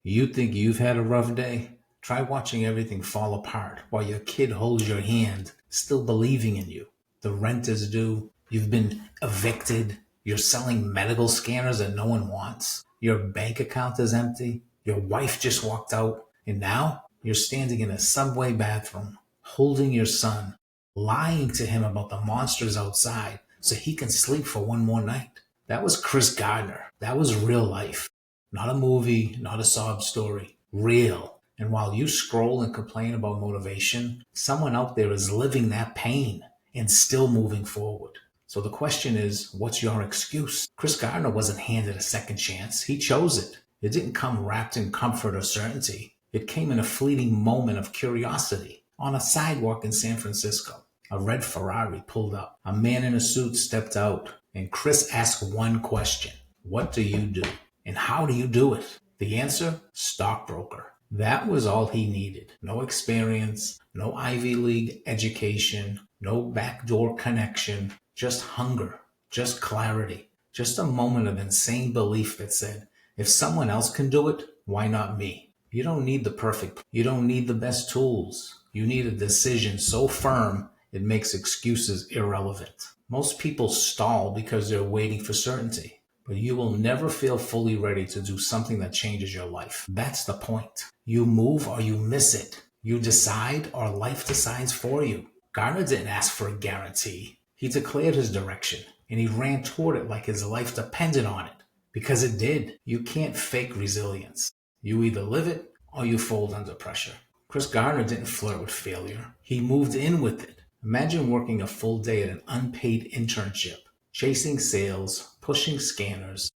You think you've had a rough day? Try watching everything fall apart while your kid holds your hand, still believing in you. The rent is due, you've been evicted, you're selling medical scanners that no one wants, your bank account is empty, your wife just walked out, and now you're standing in a subway bathroom, holding your son, lying to him about the monsters outside so he can sleep for one more night. That was Chris Gardner. That was real life. Not a movie, not a sob story. Real. And while you scroll and complain about motivation, someone out there is living that pain and still moving forward. So the question is, what's your excuse? Chris Gardner wasn't handed a second chance. He chose it. It didn't come wrapped in comfort or certainty. It came in a fleeting moment of curiosity on a sidewalk in San Francisco. A red Ferrari pulled up. A man in a suit stepped out, and Chris asked one question. What do you do? And how do you do it? The answer? Stockbroker. That was all he needed. No experience, no Ivy League education, no backdoor connection, just hunger, just clarity, just a moment of insane belief that said, if someone else can do it, why not me? You don't need the perfect, you don't need the best tools. You need a decision so firm it makes excuses irrelevant. Most people stall because they're waiting for certainty. But you will never feel fully ready to do something that changes your life. That's the point. You move or you miss it. You decide or life decides for you. Gardner didn't ask for a guarantee. He declared his direction and he ran toward it like his life depended on it. Because it did. You can't fake resilience. You either live it or you fold under pressure. Chris Gardner didn't flirt with failure. He moved in with it. Imagine working a full day at an unpaid internship, chasing sales, pushing scanners,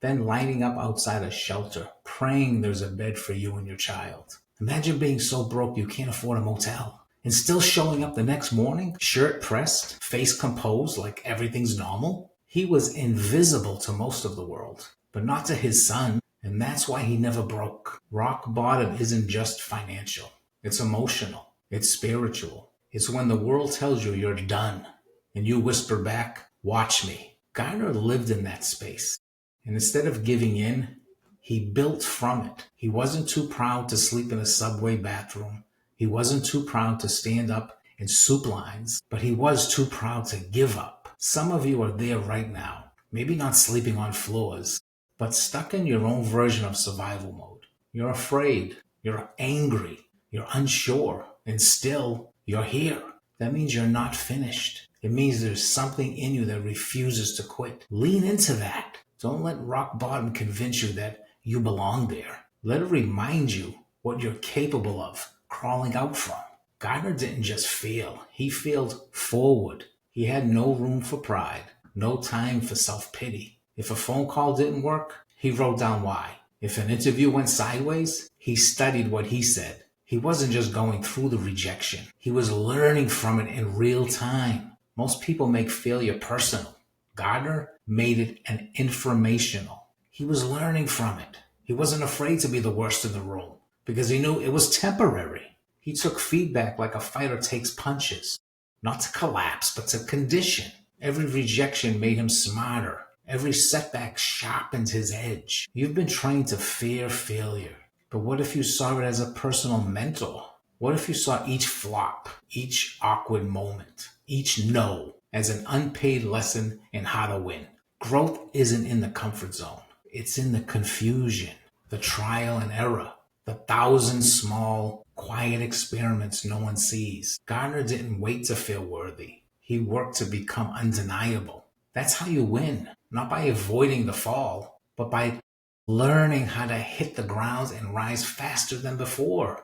then lining up outside a shelter, praying there's a bed for you and your child. Imagine being so broke you can't afford a motel and still showing up the next morning, shirt pressed, face composed like everything's normal. He was invisible to most of the world, but not to his son, and that's why he never broke. Rock bottom isn't just financial. It's emotional. It's spiritual. It's when the world tells you you're done and you whisper back, watch me. Gardner lived in that space. And instead of giving in, he built from it. He wasn't too proud to sleep in a subway bathroom. He wasn't too proud to stand up in soup lines, but he was too proud to give up. Some of you are there right now, maybe not sleeping on floors, but stuck in your own version of survival mode. You're afraid, you're angry, you're unsure, and still you're here. That means you're not finished. It means there's something in you that refuses to quit. Lean into that. Don't let rock bottom convince you that you belong there. Let it remind you what you're capable of crawling out from. Gardner didn't just fail. He failed forward. He had no room for pride, no time for self-pity. If a phone call didn't work, he wrote down why. If an interview went sideways, he studied what he said. He wasn't just going through the rejection. He was learning from it in real time. Most people make failure personal. Gardner made it an informational. He was learning from it. He wasn't afraid to be the worst in the room because he knew it was temporary. He took feedback like a fighter takes punches, not to collapse, but to condition. Every rejection made him smarter. Every setback sharpened his edge. You've been trained to fear failure. But what if you saw it as a personal mentor? What if you saw each flop, each awkward moment, each no as an unpaid lesson in how to win? Growth isn't in the comfort zone. It's in the confusion, the trial and error, the thousand small, quiet experiments no one sees. Gardner didn't wait to feel worthy. He worked to become undeniable. That's how you win, not by avoiding the fall, but by learning how to hit the ground and rise faster than before.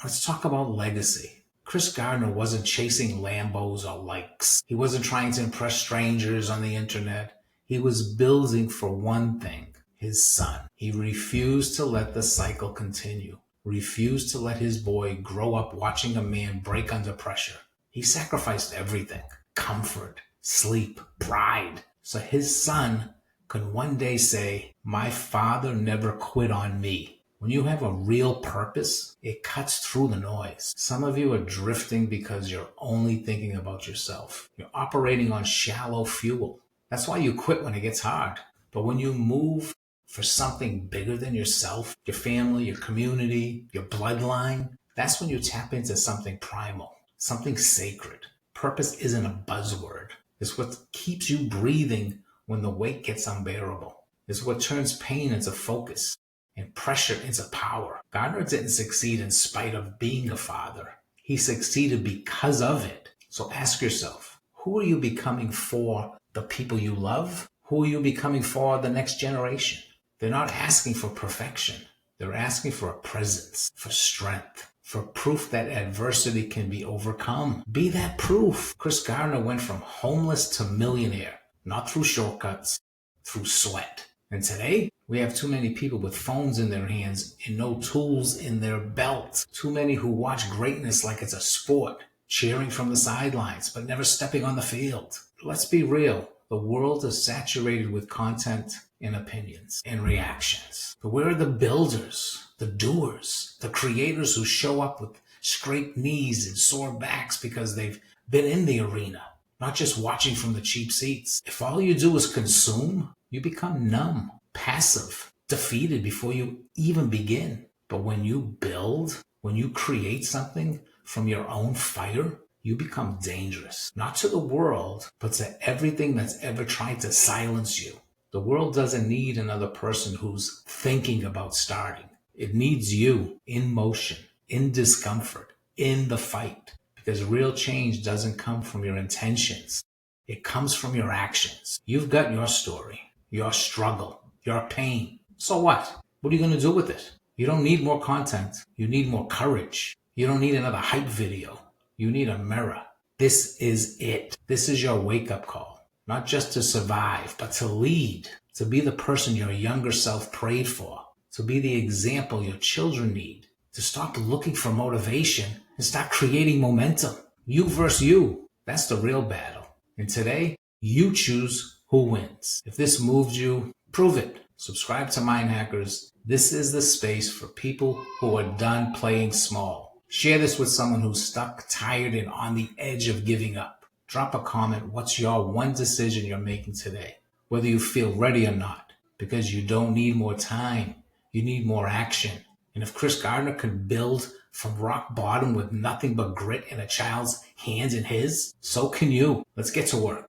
Let's talk about legacy. Chris Gardner wasn't chasing Lambos or likes. He wasn't trying to impress strangers on the internet. He was building for one thing, his son. He refused to let the cycle continue, refused to let his boy grow up watching a man break under pressure. He sacrificed everything, comfort, sleep, pride, so his son could one day say, my father never quit on me. When you have a real purpose, it cuts through the noise. Some of you are drifting because you're only thinking about yourself. You're operating on shallow fuel. That's why you quit when it gets hard. But when you move for something bigger than yourself, your family, your community, your bloodline, that's when you tap into something primal, something sacred. Purpose isn't a buzzword. It's what keeps you breathing when the weight gets unbearable. It's what turns pain into focus and pressure into power. Gardner didn't succeed in spite of being a father. He succeeded because of it. So ask yourself, who are you becoming for the people you love? Who are you becoming for the next generation? They're not asking for perfection. They're asking for a presence, for strength, for proof that adversity can be overcome. Be that proof. Chris Gardner went from homeless to millionaire, not through shortcuts, through sweat. And today, we have too many people with phones in their hands and no tools in their belt. Too many who watch greatness like it's a sport, cheering from the sidelines, but never stepping on the field. Let's be real. The world is saturated with content and opinions and reactions. But where are the builders, the doers, the creators who show up with scraped knees and sore backs because they've been in the arena, not just watching from the cheap seats? If all you do is consume, you become numb, passive, defeated before you even begin. But when you build, when you create something from your own fire, you become dangerous, not to the world, but to everything that's ever tried to silence you. The world doesn't need another person who's thinking about starting. It needs you in motion, in discomfort, in the fight. Because real change doesn't come from your intentions. It comes from your actions. You've got your story, your struggle, your pain. So what? What are you going to do with it? You don't need more content. You need more courage. You don't need another hype video. You need a mirror. This is it. This is your wake-up call. Not just to survive, but to lead. To be the person your younger self prayed for. To be the example your children need. To stop looking for motivation and start creating momentum. You versus you. That's the real battle. And today, you choose who wins. If this moved you, prove it. Subscribe to Mind Hackers. This is the space for people who are done playing small. Share this with someone who's stuck, tired, and on the edge of giving up. Drop a comment. What's your one decision you're making today? Whether you feel ready or not. Because you don't need more time. You need more action. And if Chris Gardner can build from rock bottom with nothing but grit and a child's hands in his, so can you. Let's get to work.